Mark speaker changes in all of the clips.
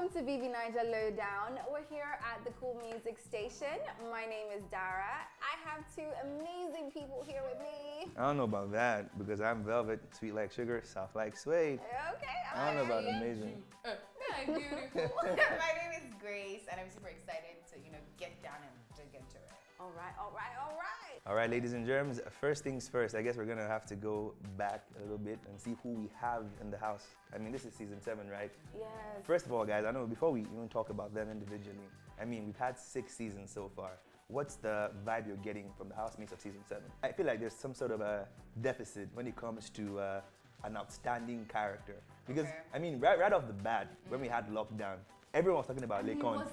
Speaker 1: welcome to BBNAIJA Lowdown. We're here at the Cool Music Station. My name is Dara. I have two amazing people here with me.
Speaker 2: I don't know about that because I'm velvet, sweet like sugar, soft like suede.
Speaker 1: Okay.
Speaker 2: I don't know about amazing.
Speaker 3: Beautiful. My name is Grace, and I'm super excited to get down and dig into it.
Speaker 1: All right.
Speaker 2: All right, ladies and germs, first things first, I guess we're gonna have to go back a little bit and see who we have in the house. I mean, this is season 7, right?
Speaker 1: Yes.
Speaker 2: First of all, guys, I know before we even talk about them individually, I mean, we've had 6 seasons so far. What's the vibe you're getting from the housemates of season 7? I feel like there's some sort of a deficit when it comes to an outstanding character. Because, I mean, right off the bat, when we had lockdown, everyone was talking about Lekon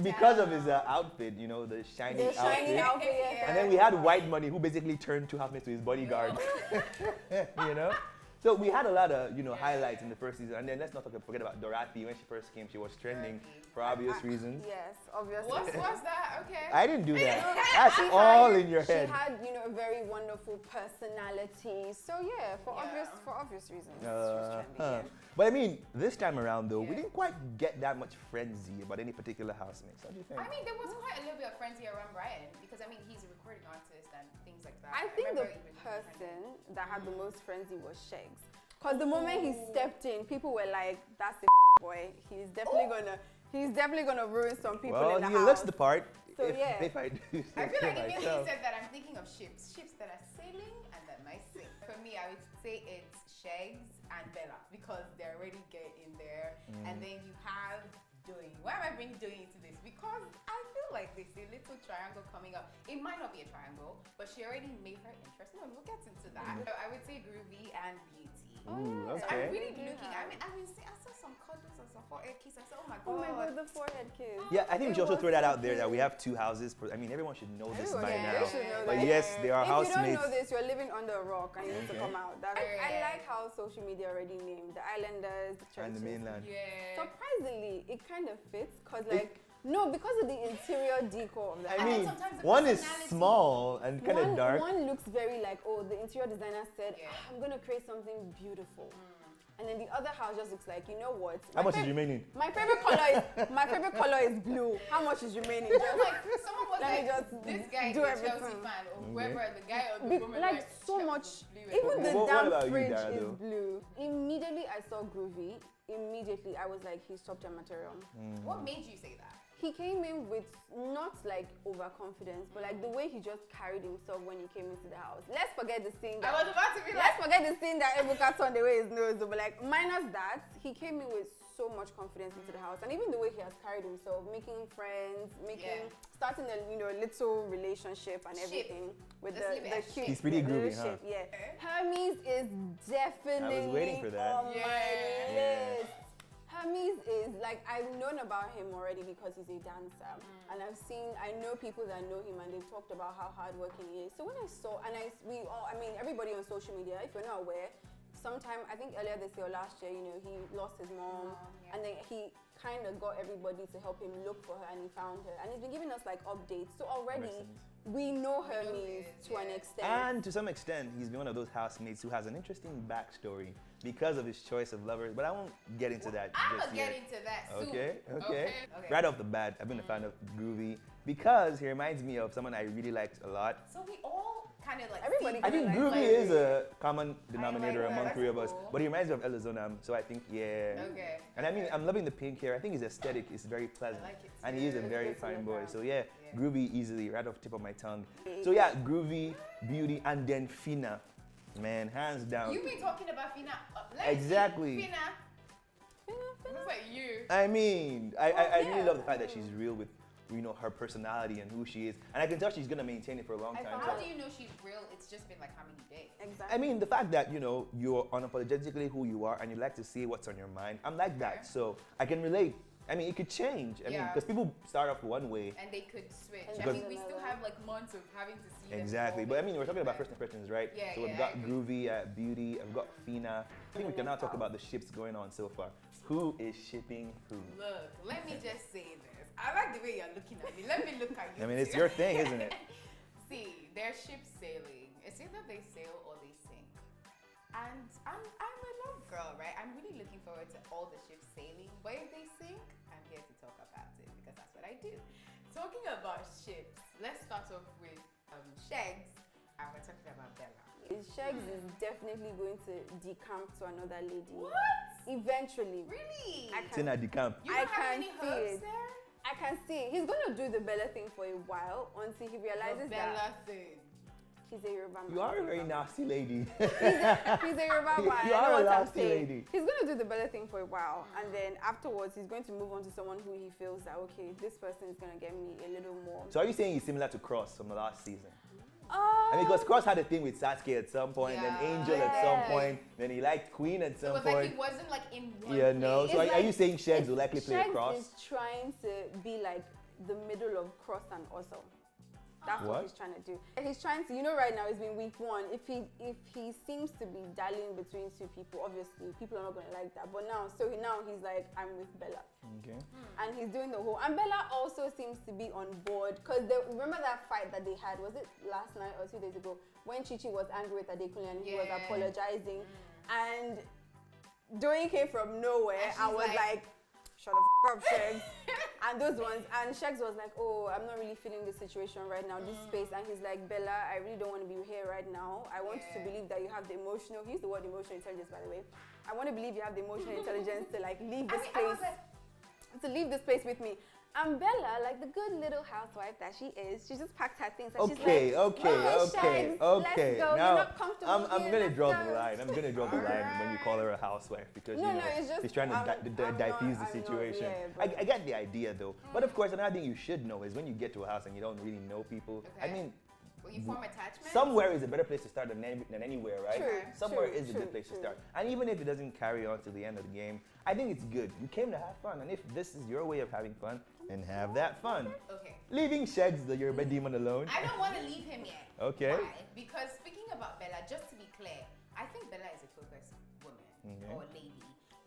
Speaker 2: because of his outfit, you know, the shiny outfit.
Speaker 1: Yeah.
Speaker 2: And then we had White Money, who basically turned 2 housemates to his bodyguard. You know? So we had a lot of, highlights in the first season. And then let's not forget about Dorothy. When she first came, she was trending for obvious reasons.
Speaker 1: Yes, obviously.
Speaker 3: What's that? Okay.
Speaker 2: I didn't do that. That's all in your head.
Speaker 1: She had, a very wonderful personality. So yeah, for obvious reasons. She was trendy, yeah.
Speaker 2: But I mean, this time around though, we didn't quite get that much frenzy about any particular housemates. What do you think?
Speaker 3: I mean, there was quite a little bit of frenzy around Brian because he's a recording artist and things like that.
Speaker 1: I think the person that had the most frenzy was Sheggz. Because the moment he stepped in, people were like, "That's a boy. He's definitely gonna ruin some people in the house."
Speaker 2: Well, he looks the part.
Speaker 1: So
Speaker 2: if I do
Speaker 3: I feel like
Speaker 2: myself.
Speaker 3: immediately he said that I'm thinking of ships that are sailing and that might sink. For me, I would say it's Sheggz and Bella because they're already get in there, and then you have Doing. Why am I bringing Doing into this? Because I feel like there's a little triangle coming up. It might not be a triangle, but she already made her interesting. No, we'll get into that. So I would say Groovy and Beauty.
Speaker 2: Ooh,
Speaker 3: So
Speaker 2: okay.
Speaker 3: I'm really looking. I saw some cuddles and some forehead kiss. I said, oh my god.
Speaker 1: Oh my god, the forehead kiss.
Speaker 2: Yeah, I think we should also throw that out there that we have 2 houses. I mean, everyone should know this by now.
Speaker 1: They should know
Speaker 2: But
Speaker 1: that.
Speaker 2: yes, they are housemates.
Speaker 1: If you don't know this, you're living under a rock and you need to come out. I like how social media already named the islanders, the churches.
Speaker 2: And the mainland.
Speaker 3: Yeah.
Speaker 1: Surprisingly, it kind of fits because because of the interior decor of the
Speaker 2: I mean,
Speaker 3: sometimes the
Speaker 2: one is
Speaker 3: personality.
Speaker 2: small and kind of dark.
Speaker 1: One looks very like, the interior designer said, I'm going to create something beautiful. And then the other house just looks like, you know what?
Speaker 2: How much is remaining?
Speaker 1: My favorite color is blue. How much is remaining? Just
Speaker 3: Like someone was
Speaker 1: let me
Speaker 3: like,
Speaker 1: just
Speaker 3: this guy is
Speaker 1: do
Speaker 3: a
Speaker 1: everything.
Speaker 3: Chelsea fan, or whoever the guy or the woman
Speaker 1: like so
Speaker 3: Chelsea
Speaker 1: much.
Speaker 3: blue.
Speaker 1: Even the
Speaker 2: What
Speaker 1: damn
Speaker 2: about you,
Speaker 1: fridge
Speaker 2: Dara,
Speaker 1: is
Speaker 2: though?
Speaker 1: blue. Immediately I saw Groovy. Immediately I was like, he's top 10 material.
Speaker 3: What made you say that?
Speaker 1: He came in with not like overconfidence, but like the way he just carried himself when he came into the house. Let's forget the scene.
Speaker 3: I was about to be
Speaker 1: Let's
Speaker 3: like,
Speaker 1: forget the scene that Ebuka turned away his nose. But like minus that, he came in with so much confidence into the house, and even the way he has carried himself, making friends, starting a little relationship and everything with the cute.
Speaker 2: He's pretty groovy, huh?
Speaker 1: Yeah. Hermes is definitely
Speaker 2: waiting for that.
Speaker 1: on my list. Hermes is like, I've known about him already because he's a dancer, and I know people that know him, and they've talked about how hardworking he is. So when I saw, everybody on social media, if you're not aware, sometime I think earlier this year or last year, he lost his mom, and then he kind of got everybody to help him look for her, and he found her, and he's been giving us like updates. So already we know Hermes to an extent.
Speaker 2: And to some extent, he's been one of those housemates who has an interesting backstory because of his choice of lovers, but I won't get into that
Speaker 3: I'm
Speaker 2: just
Speaker 3: gonna
Speaker 2: yet.
Speaker 3: get into that soon.
Speaker 2: Okay. Right off the bat, I've been a fan of Groovy because he reminds me of someone I really liked a lot.
Speaker 3: So we all kind of like
Speaker 1: Everybody
Speaker 3: see
Speaker 2: I think
Speaker 3: like,
Speaker 2: Groovy
Speaker 3: like,
Speaker 2: is a common denominator
Speaker 3: that.
Speaker 2: among
Speaker 3: That's
Speaker 2: 3 of us,
Speaker 3: cool.
Speaker 2: but he reminds me of Elizonam, so I think,
Speaker 3: Okay.
Speaker 2: And I mean, I'm loving the pink hair. I think his aesthetic is very pleasant.
Speaker 3: I like it
Speaker 2: And he is a
Speaker 3: too.
Speaker 2: very
Speaker 1: It's good to
Speaker 2: fine
Speaker 1: look
Speaker 2: boy.
Speaker 1: at.
Speaker 2: So yeah, Groovy easily, right off the tip of my tongue. So yeah, Groovy, Beauty, and then Fina. Man, hands down.
Speaker 3: You've been talking about Fina.
Speaker 2: Exactly.
Speaker 3: Fina. Looks like you.
Speaker 2: I mean, I really love the fact that she's real with, her personality and who she is. And I can tell she's going to maintain it for a long time.
Speaker 3: How do you know she's real? It's just been like how many days?
Speaker 1: Exactly.
Speaker 2: I mean, the fact that, you're unapologetically who you are and you like to say what's on your mind, I'm like that. So I can relate. I mean, it could change. I mean, because people start off one way.
Speaker 3: And they could switch.
Speaker 1: And
Speaker 3: I mean, we still have like months of having to see them.
Speaker 2: Exactly. But I mean, we're talking about first impressions, right?
Speaker 3: Yeah,
Speaker 2: so we've got Groovy, Beauty, I've got Fina. I think we can now talk about the ships going on so far. Who is shipping who?
Speaker 3: Look, let me just say this. I like the way you're looking at me. Let me look at you.
Speaker 2: I mean, it's
Speaker 3: too.
Speaker 2: your thing, isn't it?
Speaker 3: See, their ship sailing. It's either they sail or they sink. And I'm a love girl, right? I'm really looking forward to all the ships sailing. But if they sink, I'm here to talk about it because that's what I do. Talking about ships, let's start off with Sheggz, and we're talking about Bella.
Speaker 1: Sheggz is definitely going to decamp to another lady.
Speaker 3: What?
Speaker 1: Eventually.
Speaker 3: Really?
Speaker 2: Tina decamp.
Speaker 3: You
Speaker 1: I
Speaker 3: don't have
Speaker 1: can
Speaker 3: any
Speaker 1: see
Speaker 3: hopes
Speaker 1: it.
Speaker 3: there?
Speaker 1: I can see he's going to do the Bella thing for a while until he realizes
Speaker 3: Bella
Speaker 1: that
Speaker 3: thing.
Speaker 1: he's a Yoruba man.
Speaker 2: You are a very nasty lady.
Speaker 1: He's a Yoruba man.
Speaker 2: You
Speaker 1: I
Speaker 2: are
Speaker 1: know
Speaker 2: a
Speaker 1: what I'm
Speaker 2: nasty
Speaker 1: saying.
Speaker 2: lady.
Speaker 1: He's going to do the Bella thing for a while, and then afterwards he's going to move on to someone who he feels that, okay, this person is going to get me a little more.
Speaker 2: So are you saying he's similar to Cross from the last season? I mean, because Cross had a thing with Sasuke at some point, then Angel at some point, then he liked Queen at some
Speaker 3: So it was
Speaker 2: point.
Speaker 3: like he wasn't like in one
Speaker 2: Yeah, no. So
Speaker 1: It's
Speaker 2: are you saying Sheggz will likely play a
Speaker 1: Sheggz
Speaker 2: Cross?
Speaker 1: is trying to be like the middle of Cross and Oso. That's what
Speaker 2: What?
Speaker 1: he's trying to do. He's trying to, right now it's been week 1. If he seems to be dallying between two people, obviously people are not going to like that. But now he's like, I'm with Bella.
Speaker 2: Okay.
Speaker 1: And he's doing the whole, and Bella also seems to be on board, because remember that fight that they had, was it last night or 2 days ago, when Chichi was angry with Adekunle and he was apologizing, and Doyin came from nowhere and was like, shut the up, Sheggz. And those ones, and Sheggz was like, oh, I'm not really feeling the situation right now, this space. And he's like, Bella, I really don't want to be here right now. I want to believe that you have the emotional, he used the word emotional intelligence, by the way. I want to believe you have the emotional intelligence to like leave this place, to leave this place with me. And Bella, like the good little housewife that she is, she just packed her things and she's like,
Speaker 2: okay.
Speaker 1: Sheggz, let's go.
Speaker 2: Now,
Speaker 1: You're not comfortable
Speaker 2: I'm
Speaker 1: here,
Speaker 2: gonna
Speaker 1: let's
Speaker 2: draw
Speaker 1: go.
Speaker 2: the line. I'm gonna draw the line when you call her a housewife because
Speaker 1: it's just,
Speaker 2: he's trying to diffuse the situation. I get the idea though, but of course another thing you should know is when you get to a house and you don't really know people.
Speaker 3: Okay.
Speaker 2: I mean,
Speaker 3: Will you form attachment?
Speaker 2: somewhere is a better place to start than anywhere, right?
Speaker 1: True,
Speaker 2: Somewhere
Speaker 1: true,
Speaker 2: is a good place to start. And even if it doesn't carry on to the end of the game, I think it's good. You came to have fun, and if this is your way of having fun, then have that fun.
Speaker 3: Okay.
Speaker 2: Leaving Sheggz, the Yoruba demon, alone.
Speaker 3: I don't want to leave him yet.
Speaker 2: Okay.
Speaker 3: Why? Because speaking about Bella, just to be clear, I think Bella is a focused woman or lady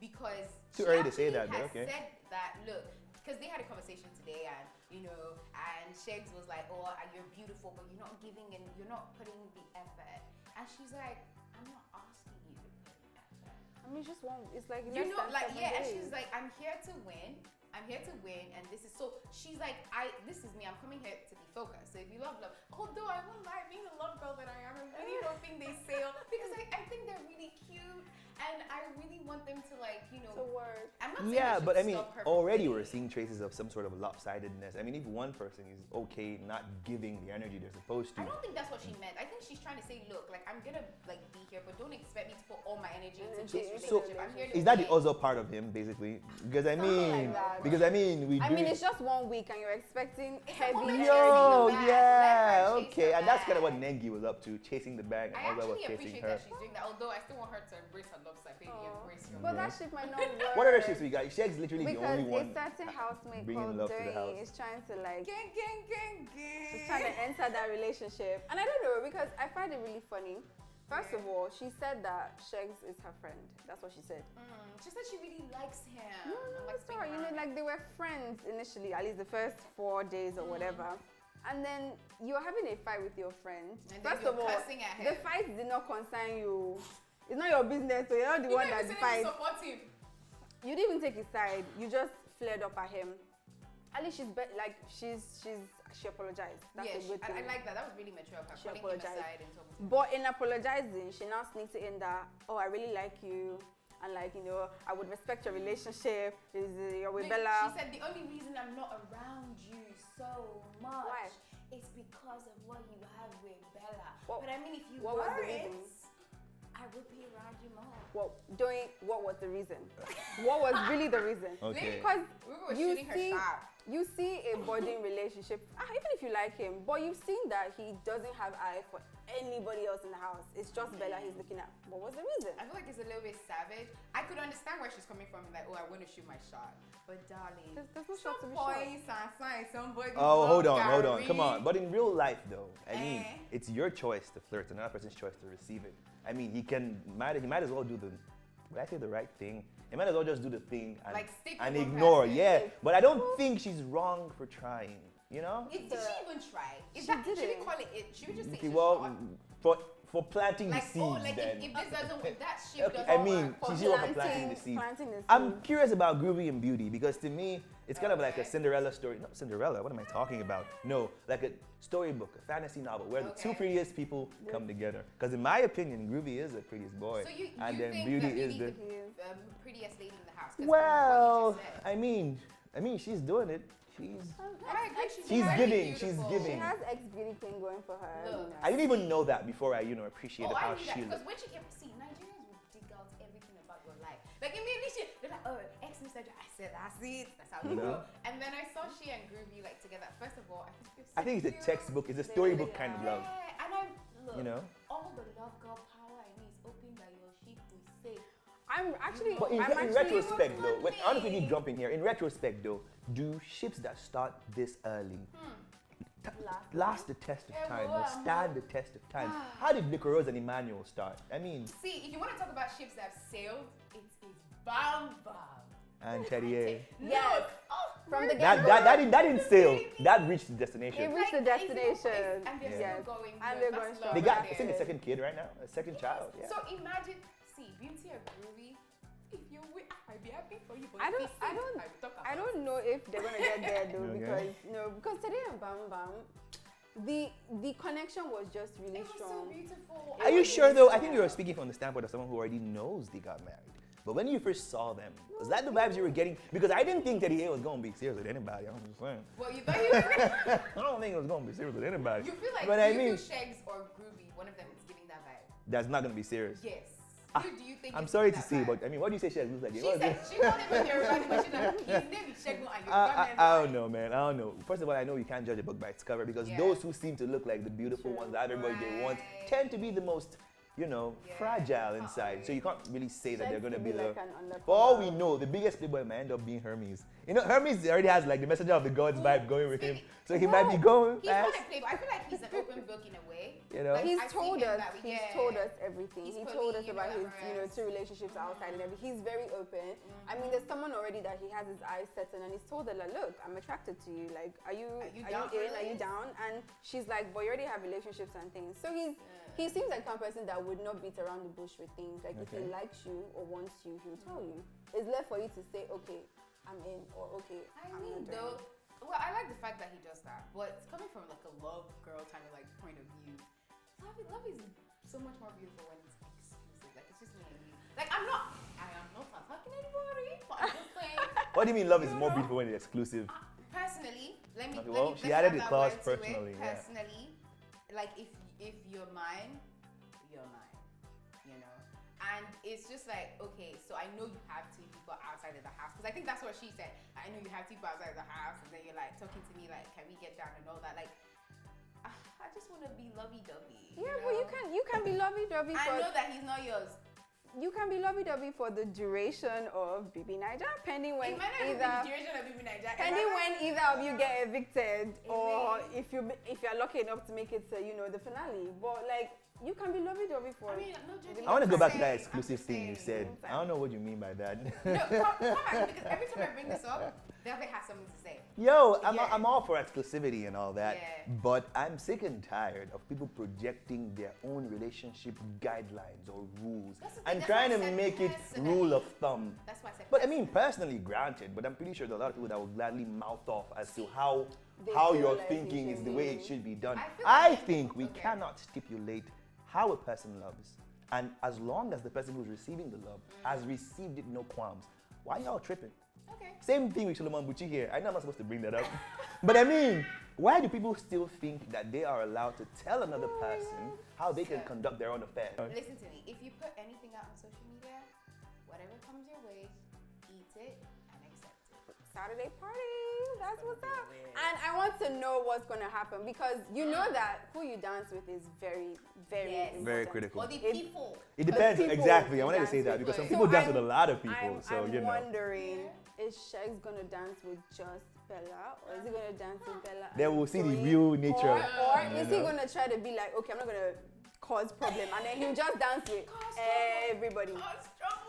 Speaker 3: because
Speaker 2: Too
Speaker 3: she
Speaker 2: early to say
Speaker 3: actually
Speaker 2: that, but
Speaker 3: has
Speaker 2: okay.
Speaker 3: said that, look, because they had a conversation today and and Sheggz was like, oh, you're beautiful, but you're not giving and you're not putting the effort. And she's like, I'm not asking you to put in effort.
Speaker 1: I mean, just one, it's like,
Speaker 3: And she's like, I'm here to win. I'm here to win, and this is so. She's like, this is me. I'm coming here to be focused. So if you love, although I won't lie, being a love girl that I am, I'm really hoping they sail because I think they're really cute, and I really want them to
Speaker 1: to work.
Speaker 3: I'm not saying
Speaker 2: Yeah,
Speaker 3: they
Speaker 2: but I
Speaker 3: should
Speaker 2: mean,
Speaker 3: stop her
Speaker 2: already
Speaker 3: from
Speaker 2: we're
Speaker 3: dating.
Speaker 2: seeing traces of some sort of lopsidedness. I mean, if one person is okay not giving the energy they're supposed to.
Speaker 3: I don't think that's what she meant. I think she's trying to say, look, I'm gonna be here, but don't expect me to put all my energy into this relationship. I'm here to
Speaker 2: Is that the
Speaker 3: win.
Speaker 2: other part of him, basically? Because I
Speaker 1: Something
Speaker 2: mean,
Speaker 1: like that. I mean, it's just 1 week and you're expecting
Speaker 3: It's a
Speaker 1: heavy
Speaker 3: woman
Speaker 1: energy.
Speaker 2: Yo,
Speaker 3: chasing the bag.
Speaker 2: yeah,
Speaker 3: Let her chase
Speaker 2: okay,
Speaker 3: the
Speaker 2: and that's kind of
Speaker 3: bag.
Speaker 2: what Nengi was up to, chasing the bag, and
Speaker 3: I
Speaker 2: all that was
Speaker 3: actually
Speaker 2: chasing
Speaker 3: appreciate
Speaker 2: her.
Speaker 3: that she's doing that, although I still want her to embrace her love side. Baby, embrace your
Speaker 1: But that shit might not work.
Speaker 2: What other ships we got? Sheggz literally the
Speaker 1: Because
Speaker 2: only one
Speaker 1: a certain housemate
Speaker 2: bringing
Speaker 1: called
Speaker 2: love to the house.
Speaker 1: Doyin is trying to
Speaker 3: gang, gang, gang, gang.
Speaker 1: she's trying to enter that relationship. And I don't know, because I find it really funny. First of all, she said that Sheggz is her friend. That's what she said.
Speaker 3: She said she really likes him.
Speaker 1: No,
Speaker 3: Likes being
Speaker 1: sorry.
Speaker 3: around him.
Speaker 1: They were friends initially, at least the first 4 days or whatever. And then you're having a fight with your friend.
Speaker 3: And then
Speaker 1: First
Speaker 3: you're
Speaker 1: of all,
Speaker 3: cussing at
Speaker 1: the
Speaker 3: him.
Speaker 1: fight did not concern you. It's not your business, so you're not the one that fights.
Speaker 3: Support him.
Speaker 1: You didn't even take his side. You just flared up at him. At least she apologized. That's a good thing.
Speaker 3: I like that. That was really mature of her.
Speaker 1: She
Speaker 3: Putting him
Speaker 1: apologized.
Speaker 3: aside and talking to him.
Speaker 1: But in apologizing, she now sneaks it in that, oh, I really like you. And I would respect your relationship. You're with Bella.
Speaker 3: She said the only reason I'm not around you so much
Speaker 1: Why?
Speaker 3: is because of what you have with Bella.
Speaker 1: What-
Speaker 3: but I mean, if you
Speaker 1: what was the
Speaker 3: weren't,
Speaker 1: reason?
Speaker 3: I would be around you more.
Speaker 1: What was the reason? What was really the reason?
Speaker 2: Okay.
Speaker 1: Because
Speaker 3: We were
Speaker 1: you
Speaker 3: shooting her
Speaker 1: see,
Speaker 3: shot.
Speaker 1: you see a budding relationship, even if you like him, but you've seen that he doesn't have eye for anybody else in the house. It's just Bella he's looking at. What was the reason?
Speaker 3: I feel like it's a little bit savage. I could understand where she's coming from, like, oh, I want to shoot my shot. But darling,
Speaker 1: There's no shot to be
Speaker 3: points and sign somebody.
Speaker 2: Oh, hold on,
Speaker 3: Gary.
Speaker 2: come on. But in real life, though, I mean,
Speaker 3: Eh?
Speaker 2: it's your choice to flirt, another person's choice to receive it. I mean, he might as well do would I say the right thing? He might as well just do the thing and,
Speaker 3: Like, stick
Speaker 2: and
Speaker 3: with one
Speaker 2: ignore.
Speaker 3: person.
Speaker 2: Yeah, but I don't think she's wrong for trying. You know?
Speaker 3: Did she even try?
Speaker 1: She
Speaker 3: Should we
Speaker 1: didn't.
Speaker 3: call it? Should we just say
Speaker 2: Okay,
Speaker 3: it's a
Speaker 2: well,
Speaker 3: shot?
Speaker 2: for planting
Speaker 3: Like,
Speaker 2: the seeds.
Speaker 3: like
Speaker 2: then.
Speaker 3: if this doesn't, if that ship
Speaker 2: Okay,
Speaker 3: doesn't
Speaker 2: I mean,
Speaker 3: work,
Speaker 2: she's here for planting the seeds.
Speaker 1: Planting the
Speaker 2: I'm
Speaker 1: seeds.
Speaker 2: curious about Groovy and Beauty because to me, it's kind of like a
Speaker 3: Okay.
Speaker 2: Cinderella story. Not Cinderella, what am I talking about? No, like a storybook, a fantasy novel where the two
Speaker 3: Okay.
Speaker 2: prettiest people come together. Because in my opinion, Groovy is the prettiest boy.
Speaker 3: So you
Speaker 2: and then
Speaker 3: think
Speaker 2: Beauty
Speaker 3: that
Speaker 2: is the...
Speaker 3: prettiest lady in the house? 'Cause from
Speaker 2: Well,
Speaker 3: what you just said.
Speaker 2: I mean, she's doing it. She's
Speaker 3: I agree,
Speaker 2: She's
Speaker 3: very
Speaker 2: giving, she's
Speaker 3: beautiful.
Speaker 1: She
Speaker 2: giving.
Speaker 1: has ex-beauty thing going for her.
Speaker 3: Look.
Speaker 1: you know.
Speaker 2: I didn't even know that before I, appreciated
Speaker 3: Oh, I
Speaker 2: how
Speaker 3: knew that
Speaker 2: she
Speaker 3: because
Speaker 2: looked.
Speaker 3: when she came, see, Nigerians will dig out everything about your life. Like immediately, they're like, oh, ex Mr. I said, that's it. That's how you
Speaker 2: Mhm.
Speaker 3: go. And then I saw she and Groovy like together. First of all,
Speaker 2: I think it's a textbook, it's a storybook kind of love.
Speaker 3: Yeah, and I look.
Speaker 2: You know?
Speaker 3: All the love girl power I need is open by your ship we say.
Speaker 1: I'm actually.
Speaker 2: But in
Speaker 1: I'm actually
Speaker 2: retrospect, though, when,
Speaker 3: me.
Speaker 2: honestly, you jump in here. In retrospect, though, do ships that start this early last the test of
Speaker 3: Yeah,
Speaker 2: time
Speaker 3: well,
Speaker 2: or stand the test of time? How did Nicoros and Emmanuel start? I mean,
Speaker 3: See, if you want to talk about ships that have sailed, it is Bam Bam.
Speaker 2: and Teddy
Speaker 1: Yes.
Speaker 3: Oh,
Speaker 1: From the
Speaker 2: that didn't sail. That reached the
Speaker 1: It
Speaker 2: destination.
Speaker 1: reached the destination.
Speaker 3: And they're
Speaker 1: Yes.
Speaker 3: still going.
Speaker 1: And
Speaker 3: Look,
Speaker 1: they're
Speaker 3: that's
Speaker 1: going
Speaker 3: love
Speaker 1: strong.
Speaker 2: They got,
Speaker 3: right
Speaker 2: I think, a
Speaker 3: there.
Speaker 2: second kid right now, a second child. Yeah.
Speaker 3: So imagine, see, Beauty and Groovy, if you win, I'd be happy for you. But
Speaker 1: I
Speaker 3: if
Speaker 1: don't-
Speaker 3: you
Speaker 1: I
Speaker 3: sing,
Speaker 1: don't-
Speaker 3: I'd talk
Speaker 1: I
Speaker 3: about
Speaker 1: don't know if they're gonna get there though
Speaker 2: Okay.
Speaker 1: because today and Bam Bam, the connection was just really
Speaker 3: it was so
Speaker 1: strong.
Speaker 3: beautiful.
Speaker 2: Are you sure though? I think you were speaking from the standpoint of someone who already knows they got married. But when you first saw them, was that the vibes you were getting? Because I didn't think Teddy A was gonna be serious with anybody. I'm just saying.
Speaker 3: Well, you thought you were.
Speaker 2: I don't think it was gonna be serious with anybody.
Speaker 3: You feel like
Speaker 2: But
Speaker 3: do
Speaker 2: I
Speaker 3: you
Speaker 2: mean,
Speaker 3: feel Sheggz or Groovy, one of them is giving that vibe.
Speaker 2: that's not gonna be serious.
Speaker 3: Yes.
Speaker 2: Ah,
Speaker 3: Do you think
Speaker 2: I'm
Speaker 3: it's
Speaker 2: sorry
Speaker 3: giving
Speaker 2: to
Speaker 3: that
Speaker 2: see,
Speaker 3: vibe?
Speaker 2: but I mean, what do you say Sheggz looks like?
Speaker 3: She
Speaker 2: What is
Speaker 3: said
Speaker 2: it?
Speaker 3: she called him when they were running, but she's like, his name is Sheggz and you're
Speaker 2: I don't know, man. I don't know. First of all, I know you can't judge a book by its cover because
Speaker 3: Yeah.
Speaker 2: those who seem to look like the beautiful ones that everybody they want
Speaker 3: Right.
Speaker 2: tend to be the most,
Speaker 3: Yeah.
Speaker 2: fragile inside. So you can't really say that they're
Speaker 1: Sheggz
Speaker 2: gonna
Speaker 1: could
Speaker 2: be the.
Speaker 1: like an undercover.
Speaker 2: For all we know, the biggest playboy might end up being Hermes. Hermes already has like the messenger of the gods vibe going with him, so he might be going
Speaker 3: He's not
Speaker 2: fast.
Speaker 3: a playboy. I feel like he's an open book in a way.
Speaker 2: You know?
Speaker 3: Like,
Speaker 1: He's
Speaker 3: I see
Speaker 1: told
Speaker 3: him
Speaker 1: us.
Speaker 3: that way,
Speaker 1: He's
Speaker 3: yeah.
Speaker 1: told us everything.
Speaker 3: He's
Speaker 1: He
Speaker 3: fully,
Speaker 1: told us
Speaker 3: you know,
Speaker 1: about his,
Speaker 3: embarrassed.
Speaker 1: 2 relationships outside and everything. He's very open. I mean, there's someone already that he has his eyes set on, and he's told her like, look, I'm attracted to you. Like, are you
Speaker 3: down for
Speaker 1: in? Are you
Speaker 3: this?
Speaker 1: down? And she's like, but you already have relationships and things. So he seems like one person that would not beat around the bush with things. Like if he
Speaker 2: Okay.
Speaker 1: likes you or wants you, he'll tell you. It's left for you to say, okay, I'm in, or okay,
Speaker 3: I
Speaker 1: I'm
Speaker 3: mean,
Speaker 1: not doing
Speaker 3: though,
Speaker 1: it.
Speaker 3: well, I like the fact that he does that, but it's coming from like a love girl kind of like point of view. Love is so much more beautiful when it's exclusive. Like it's just me and you. Like I am not attacking anybody, but I'm just saying.
Speaker 2: What do you mean love is more beautiful when it's exclusive?
Speaker 3: Personally, let me.
Speaker 2: Okay,
Speaker 3: let
Speaker 2: well,
Speaker 3: me-
Speaker 2: she
Speaker 3: let me
Speaker 2: added
Speaker 3: add
Speaker 2: the
Speaker 3: that
Speaker 2: clause
Speaker 3: word to it.
Speaker 2: personally, yeah.
Speaker 3: Personally, like if you're mine, you're mine. And it's just like, okay, so I know you have two people outside of the house. Because I think that's what she said. I know you have two people outside of the house. And then you're like talking to me like, can we get down and all that? Like, I just want to be lovey-dovey.
Speaker 1: Yeah, well, you can be lovey-dovey
Speaker 3: I
Speaker 1: for
Speaker 3: know that he's not yours.
Speaker 1: you can be lovey-dovey for the duration of BBNAIJA, pending when
Speaker 3: It might not even be
Speaker 1: either
Speaker 3: the duration of BBNAIJA.
Speaker 1: pending when either of you get evicted or
Speaker 3: may.
Speaker 1: if you're lucky enough to make it to the finale. But like you can be lovey-dovey for.
Speaker 3: I mean, no judging.
Speaker 2: I want to go back to that
Speaker 3: I'm
Speaker 2: exclusive
Speaker 3: just
Speaker 2: thing you
Speaker 3: saying.
Speaker 2: said. I don't know what you mean by that.
Speaker 3: No, come back, because every time I bring this up, Velvet has something to say.
Speaker 2: Yo,
Speaker 3: Yeah.
Speaker 2: I'm all for exclusivity and all that,
Speaker 3: Yeah.
Speaker 2: but I'm sick and tired of people projecting their own relationship guidelines or rules
Speaker 3: That's the thing,
Speaker 2: and
Speaker 3: that's
Speaker 2: trying
Speaker 3: why
Speaker 2: to
Speaker 3: I said
Speaker 2: make it
Speaker 3: personally.
Speaker 2: rule of thumb.
Speaker 3: That's why I said.
Speaker 2: But I mean, personally, granted, but I'm pretty sure there are a lot of people that will gladly mouth off as to how
Speaker 1: They
Speaker 2: how
Speaker 1: feel
Speaker 2: your
Speaker 1: like it
Speaker 2: thinking is
Speaker 1: should
Speaker 2: the way it
Speaker 1: be.
Speaker 2: should be done.
Speaker 3: I feel
Speaker 2: I
Speaker 3: like-
Speaker 2: think we
Speaker 3: okay.
Speaker 2: cannot stipulate how a person loves, and as long as the person who's receiving the love has received it no qualms, why y'all tripping?
Speaker 3: Okay.
Speaker 2: Same thing with Solomon Bucci here. I know I'm not supposed to bring that up. But I mean, why do people still think that they are allowed to tell another person how they can
Speaker 3: Sir.
Speaker 2: conduct their own affairs?
Speaker 3: Listen to me. If you put anything out on social media, whatever comes your way, eat it and accept it.
Speaker 1: Saturday party. That's what's up. And I want to know what's going to happen because you know that who you dance with is very, very
Speaker 3: Yes.
Speaker 1: important.
Speaker 2: Very critical.
Speaker 3: Or the
Speaker 1: It-
Speaker 3: people.
Speaker 2: It depends,
Speaker 1: people
Speaker 2: exactly. I
Speaker 1: you
Speaker 2: wanted to
Speaker 1: dance
Speaker 2: say that
Speaker 1: with.
Speaker 2: because some
Speaker 3: So
Speaker 2: people dance
Speaker 1: I'm-
Speaker 2: with a lot of people,
Speaker 1: I'm
Speaker 2: you know.
Speaker 1: wondering, is Sheggz going to dance with just Bella or is he going to dance with Bella?
Speaker 2: Then
Speaker 1: and
Speaker 2: we'll see the
Speaker 1: Toyin?
Speaker 2: real nature.
Speaker 1: Or
Speaker 2: you
Speaker 1: is he
Speaker 2: know.
Speaker 1: going to try to be like, okay, I'm not going to cause problem and then he'll just dance with everybody.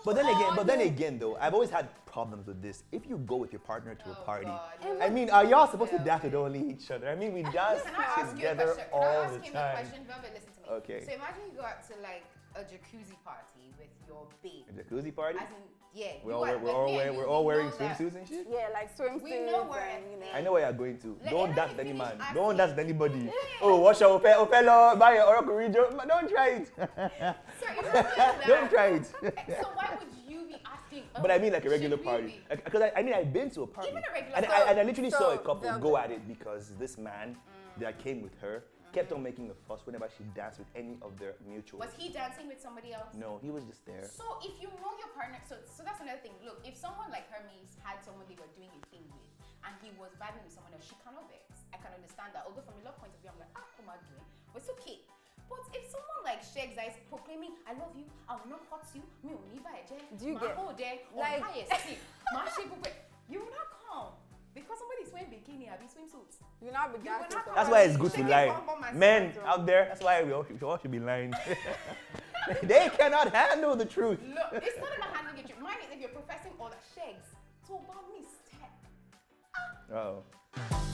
Speaker 2: But then again, though, I've always had problems with this. If you go with your partner to a party,
Speaker 3: God.
Speaker 2: I mean, are y'all supposed to dance with only each other? I mean, we dance
Speaker 3: Can I ask you a
Speaker 2: together
Speaker 3: question? Can I
Speaker 2: all
Speaker 3: ask
Speaker 2: the
Speaker 3: him a
Speaker 2: time.
Speaker 3: question? Velvet, listen to me.
Speaker 2: Okay.
Speaker 3: So imagine you go out to like a jacuzzi party with your babe.
Speaker 2: A jacuzzi party?
Speaker 3: As in, yeah.
Speaker 2: We're all wearing swimsuits and shit?
Speaker 1: Yeah, like swimsuits.
Speaker 3: We know where
Speaker 1: and, you know.
Speaker 2: I know where you're going to.
Speaker 3: Like,
Speaker 2: Don't
Speaker 3: let
Speaker 2: dance
Speaker 3: me
Speaker 2: any
Speaker 3: finish
Speaker 2: man.
Speaker 3: asking.
Speaker 2: Don't dance anybody. Oh, watch out, fellow, buy your Oracle region. Don't try it.
Speaker 3: So imagine that.
Speaker 2: Don't try it.
Speaker 3: So why would you be asking?
Speaker 2: But I mean like a regular
Speaker 3: should we
Speaker 2: party.
Speaker 3: be?
Speaker 2: Because I mean I've been to a party.
Speaker 3: Even a regular
Speaker 2: and
Speaker 3: party.
Speaker 2: I literally saw a
Speaker 1: So,
Speaker 2: couple
Speaker 1: the-
Speaker 2: go at it because this man that came with her kept on making a fuss whenever she danced with any of their mutuals.
Speaker 3: Was he dancing with somebody else?
Speaker 2: No, he was just there.
Speaker 3: So if you know your partner, so that's another thing. Look, if someone like Hermes had someone they were doing a thing with, and he was vibing with someone else, she cannot vex. I can understand that. Although from a love point of view, I'm like, what am I doing? But it's okay. But if someone like Sheggz is proclaiming, I love you, I will not hurt you, me will never
Speaker 1: Do you get-
Speaker 3: whole day
Speaker 1: like-
Speaker 3: on highest sleep, my shape will you will not come because somebody's wearing bikini, I be swimsuits.
Speaker 1: You not be
Speaker 3: You will
Speaker 1: dancing.
Speaker 3: not
Speaker 1: to
Speaker 2: That's
Speaker 1: that.
Speaker 2: why it's good to
Speaker 3: Shaking
Speaker 2: lie.
Speaker 3: bum bum and
Speaker 2: Men
Speaker 3: stuff.
Speaker 2: out there, that's why we all should be lying. They cannot handle the truth.
Speaker 3: Look, it's not about handling it. Mine is if you're professing all that Sheggz, so about me step.
Speaker 2: Oh.